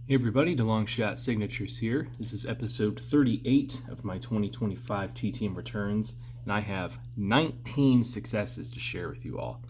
Hey everybody, DeLong Shot Signatures here. This is episode 38 of my 2025 TTM returns, and I have 19 successes to share with you all.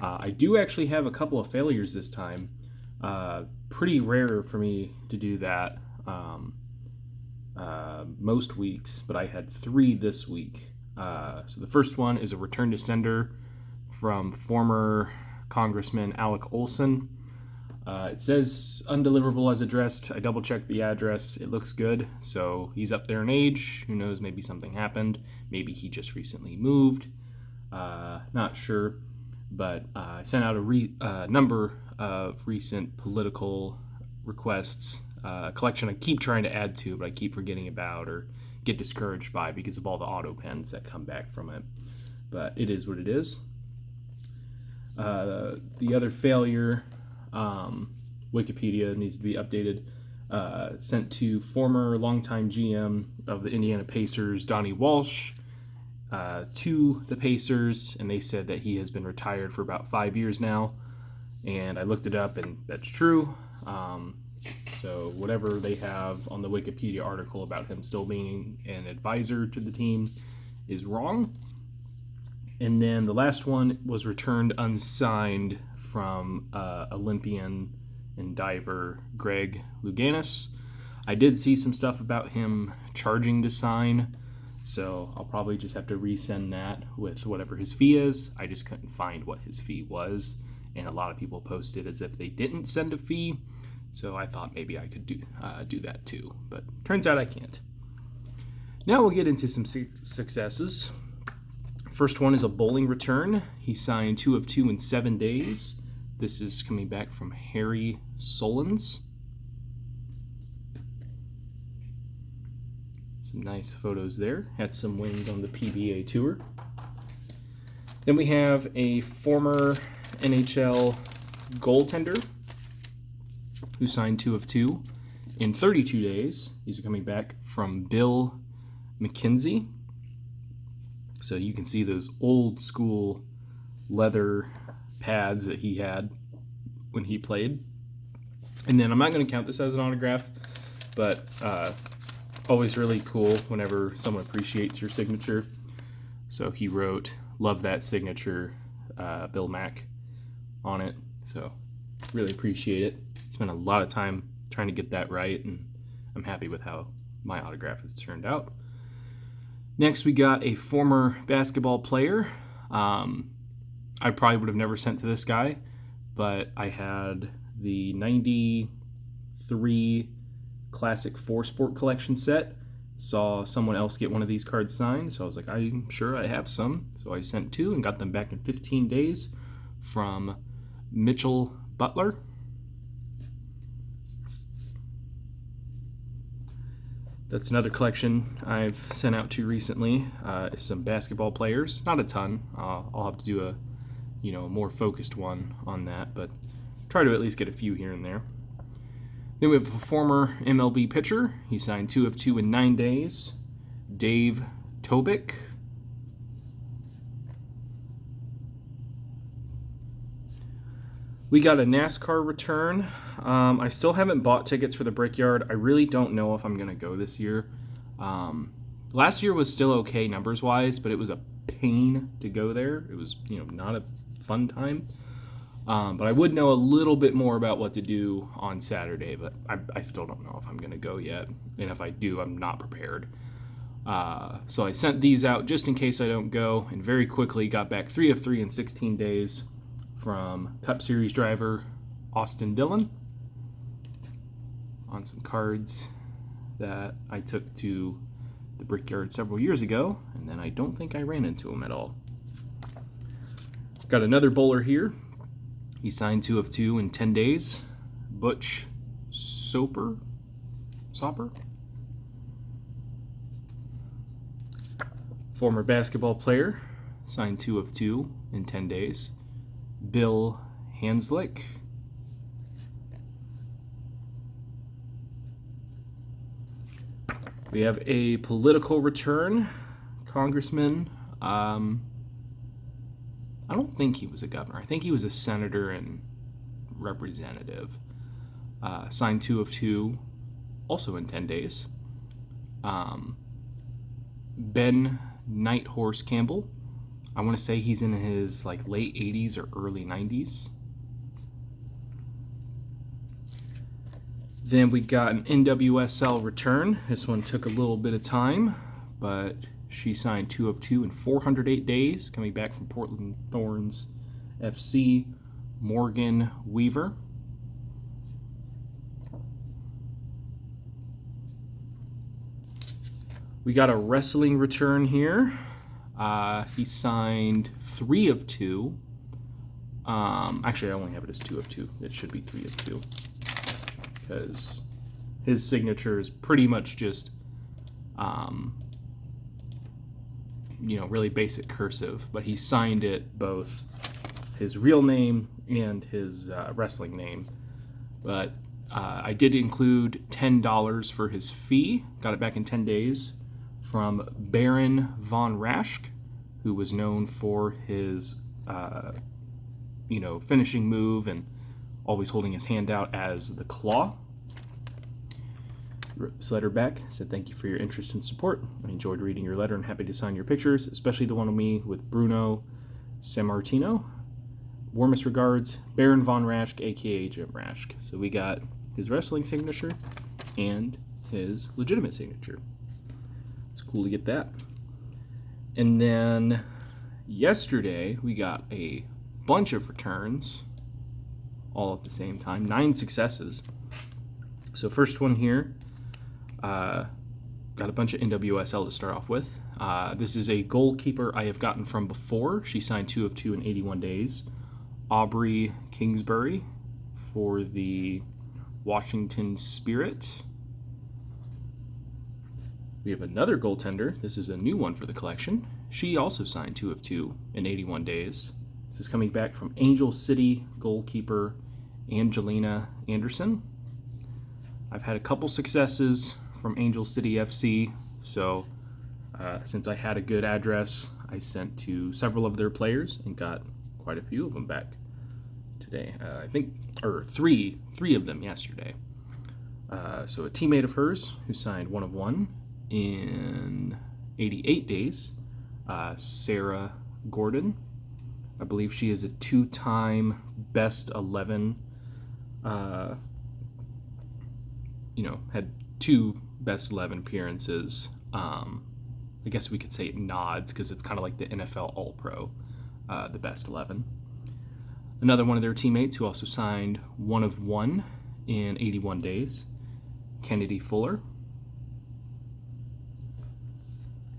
I do actually have a couple of failures this time. Pretty rare for me to do that most weeks, but I had 3 this week. So the first one is a return to sender from former Congressman Alec Olson. It says undeliverable as addressed. I double checked the address. It looks good. So he's up there in age. Who knows? Maybe something happened. Maybe he just recently moved. Not sure. But I sent out a number of recent political requests. A collection I keep trying to add to, but I keep forgetting about or get discouraged by because of all the auto pens that come back from it. But it is what it is. The other failure... Wikipedia needs to be updated. Sent to former longtime GM of the Indiana Pacers, Donnie Walsh, to the Pacers, and they said that he has been retired for about 5 years now. And I looked it up, and that's true. So whatever they have on the Wikipedia article about him still being an advisor to the team is wrong. And then the last one was returned unsigned from Olympian and diver Greg Louganis. I did see some stuff about him charging to sign, so I'll probably just have to resend that with whatever his fee is. I just couldn't find what his fee was, and a lot of people posted as if they didn't send a fee, so I thought maybe I could do that too, but turns out I can't. Now we'll get into some successes. First one is a bowling return. He signed 2 of 2 in 7 days. This is coming back from Harry Solons. Some nice photos there. Had some wins on the PBA Tour. Then we have a former NHL goaltender who signed 2 of 2 in 32 days. These are coming back from Bill McKenzie. So you can see those old school leather pads that he had when he played. And then I'm not going to count this as an autograph, but always really cool whenever someone appreciates your signature. So he wrote, "Love that signature, Bill Mack," on it. So really appreciate it. Spent a lot of time trying to get that right, and I'm happy with how my autograph has turned out. Next, we got a former basketball player. I probably would have never sent to this guy, but I had the 93 Classic 4 Sport Collection set. Saw someone else get one of these cards signed, so I was like, I'm sure I have some. So I sent 2 and got them back in 15 days from Mitchell Butler. That's another collection I've sent out to recently. Some basketball players, not a ton. I'll have to do a more focused one on that, but try to at least get a few here and there. Then we have a former MLB pitcher. He signed 2 of 2 in 9 days. Dave Tobick. We got a NASCAR return. I still haven't bought tickets for the Brickyard. I really don't know if I'm going to go this year. Last year was still okay numbers-wise, but it was a pain to go there. It was, not a fun time. But I would know a little bit more about what to do on Saturday, but I still don't know if I'm going to go yet. And if I do, I'm not prepared. So I sent these out just in case I don't go, and very quickly got back 3 of 3 in 16 days from Cup Series driver Austin Dillon on some cards that I took to the Brickyard several years ago, and then I don't think I ran into him at all. Got another bowler here. He signed 2 of 2 in 10 days. Butch Sopper? Former basketball player, signed 2 of 2 in 10 days. Bill Hanslick. We have a political return. Congressman. I don't think he was a governor. I think he was a senator and representative. Signed 2 of 2, also in 10 days. Ben Nighthorse Campbell. I want to say he's in his like late 80s or early 90s. Then we got an NWSL return. This one took a little bit of time, but she signed 2 of 2 in 408 days, coming back from Portland Thorns FC, Morgan Weaver. We got a wrestling return here. He signed 3 of 2. Actually, I only have it as 2 of 2. It should be 3 of 2. Because his signature is pretty much just, really basic cursive. But he signed it both his real name and his wrestling name. But I did include $10 for his fee. Got it back in 10 days from Baron von Raschke, who was known for his, finishing move and always holding his hand out as the Claw. Wrote this letter back, said thank you for your interest and support. I enjoyed reading your letter and happy to sign your pictures, especially the one of me with Bruno Sammartino. Warmest regards, Baron von Raschke, aka Jim Raschke. So we got his wrestling signature and his legitimate signature. It's cool to get that. And then yesterday we got a bunch of returns all at the same time, 9 successes. So first one here, got a bunch of NWSL to start off with. This is a goalkeeper I have gotten from before. She signed 2 of 2 in 81 days. Aubrey Kingsbury for the Washington Spirit. We have another goaltender. This is a new one for the collection. She also signed 2 of 2 in 81 days. This is coming back from Angel City goalkeeper Angelina Anderson. I've had a couple successes from Angel City FC, so since I had a good address, I sent to several of their players and got quite a few of them back today. Three of them yesterday. So a teammate of hers who signed 1 of 1 in 88 days, Sarah Gordon. I believe she is a 2-time best 11. Had 2 best 11 appearances. I guess we could say nods because it's kind of like the NFL All-Pro, the best 11. Another one of their teammates who also signed 1 of 1 in 81 days, Kennedy Fuller.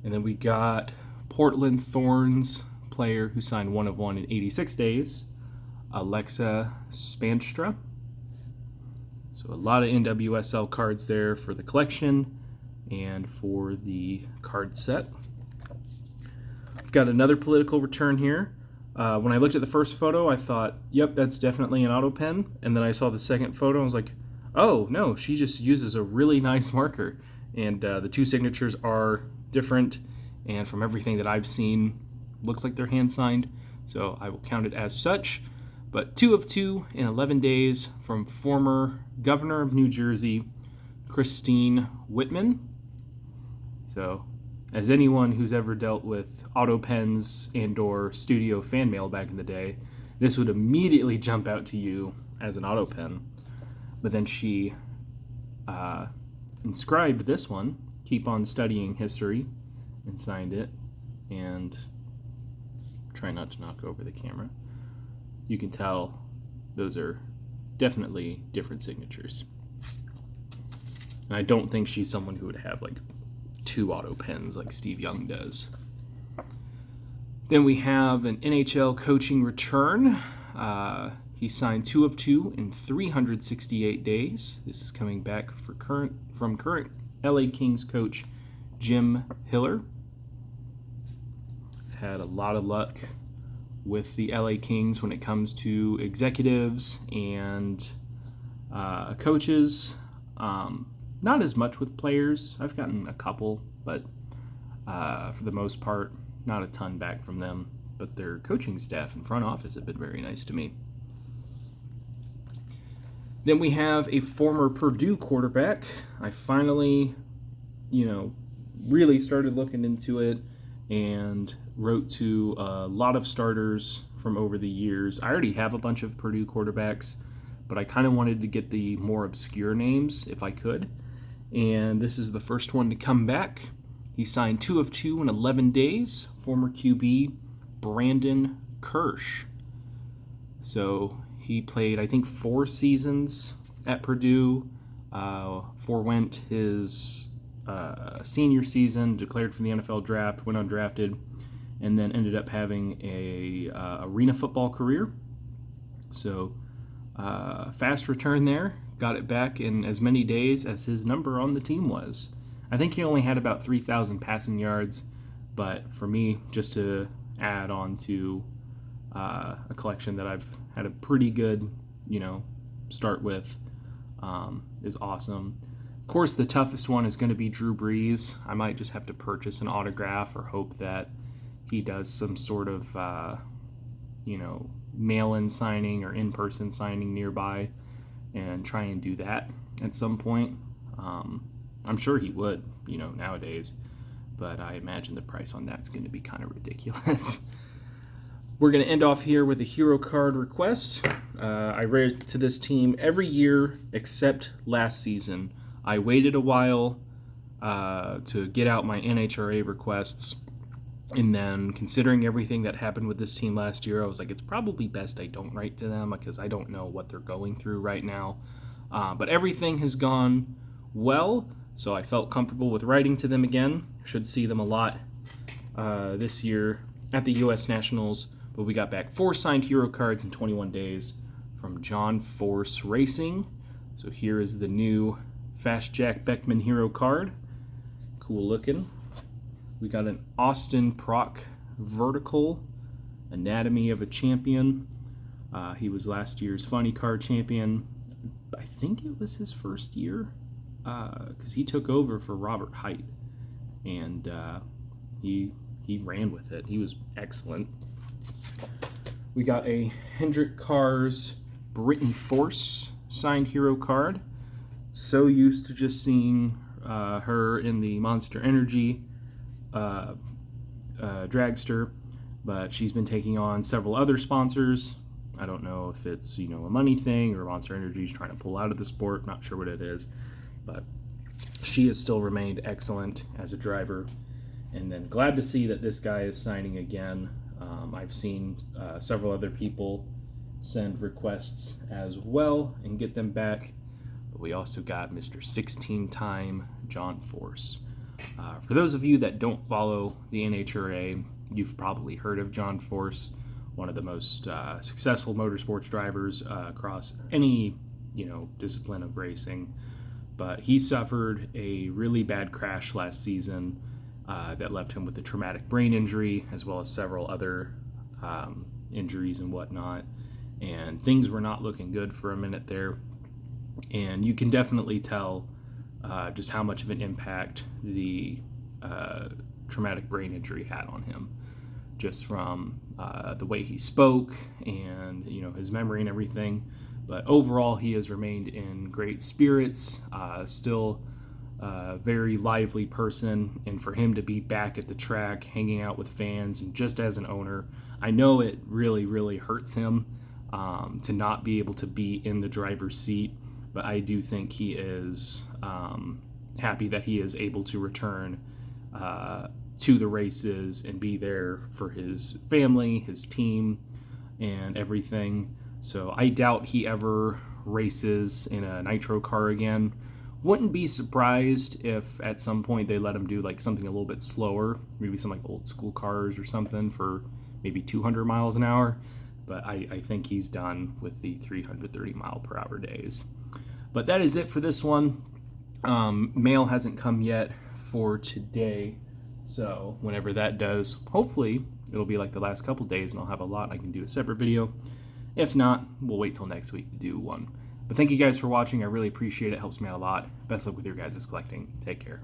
And then we got Portland Thorns player who signed 1 of 1 in 86 days, Alexa Spanstra. So a lot of NWSL cards there for the collection and for the card set. We've got another political return here. When I looked at the first photo, I thought, yep, that's definitely an auto pen. And then I saw the second photo and I was like, oh, no, she just uses a really nice marker. And the 2 signatures are different. And from everything that I've seen, looks like they're hand-signed. So I will count it as such. But 2 of 2 in 11 days from former governor of New Jersey, Christine Whitman. So, as anyone who's ever dealt with auto pens and or studio fan mail back in the day, this would immediately jump out to you as an auto pen. But then she inscribed this one, Keep on Studying History, and signed it. And try not to knock over the camera. You can tell those are definitely different signatures. And I don't think she's someone who would have like 2 auto pens like Steve Young does. Then we have an NHL coaching return. He signed 2 of 2 in 368 days. This is coming back from current LA Kings coach Jim Hiller. He's had a lot of luck with the LA Kings when it comes to executives and coaches. Not as much with players. I've gotten a couple, but for the most part, not a ton back from them. But their coaching staff and front office have been very nice to me. Then we have a former Purdue quarterback. I finally, really started looking into it and wrote to a lot of starters from over the years. I already have a bunch of Purdue quarterbacks, but I kind of wanted to get the more obscure names if I could. And this is the first one to come back. He signed 2 of 2 in 11 days. Former QB Brandon Kirsch. So he played, I think, 4 seasons at Purdue. Forewent his senior season, declared for the NFL draft, went undrafted, and then ended up having a arena football career. So fast return there. Got it back in as many days as his number on the team was. I think he only had about 3,000 passing yards, but for me, just to add on to a collection that I've had a pretty good, start with, is awesome. Of course, the toughest one is going to be Drew Brees. I might just have to purchase an autograph or hope that he does some sort of, mail-in signing or in-person signing nearby and try and do that at some point. I'm sure he would, nowadays, but I imagine the price on that's going to be kind of ridiculous. We're going to end off here with a hero card request. I read to this team every year except last season. I waited a while to get out my NHRA requests, and then considering everything that happened with this team last year, I was like, it's probably best I don't write to them because I don't know what they're going through right now. But everything has gone well, so I felt comfortable with writing to them again. Should see them a lot this year at the U.S. Nationals. But we got back 4 signed hero cards in 21 days from John Force Racing. So here is the new Fast Jack Beckman hero card. Cool looking. We got an Austin Prock vertical, Anatomy of a Champion. He was last year's Funny Card champion. I think it was his first year because he took over for Robert Height, and he ran with it. He was excellent. We got a Hendrick Cars Brittany Force signed hero card. So used to just seeing her in the Monster Energy dragster, but she's been taking on several other sponsors. I don't know if it's a money thing or Monster Energy's trying to pull out of the sport. Not sure what it is, but she has still remained excellent as a driver. And then glad to see that this guy is signing again. I've seen several other people send requests as well and get them back. But we also got Mr. 16-time John Force. For those of you that don't follow the NHRA, you've probably heard of John Force, one of the most successful motorsports drivers across any discipline of racing. But he suffered a really bad crash last season that left him with a traumatic brain injury, as well as several other injuries and whatnot. And things were not looking good for a minute there. And you can definitely tell just how much of an impact the traumatic brain injury had on him, just from the way he spoke and his memory and everything. But overall, he has remained in great spirits, still a very lively person, and for him to be back at the track, hanging out with fans, and just as an owner, I know it really, really hurts him to not be able to be in the driver's seat. But I do think he is happy that he is able to return to the races and be there for his family, his team, and everything. So I doubt he ever races in a nitro car again. Wouldn't be surprised if at some point they let him do like something a little bit slower, maybe some like old school cars or something for maybe 200 miles an hour. But I think he's done with the 330 mile per hour days. But that is it for this one. Mail hasn't come yet for today, so whenever that does, hopefully it'll be like the last couple days and I'll have a lot. I can do a separate video. If not, we'll wait till next week to do one. But thank you guys for watching. I really appreciate it. It helps me out a lot. Best luck with your guys' collecting. Take care.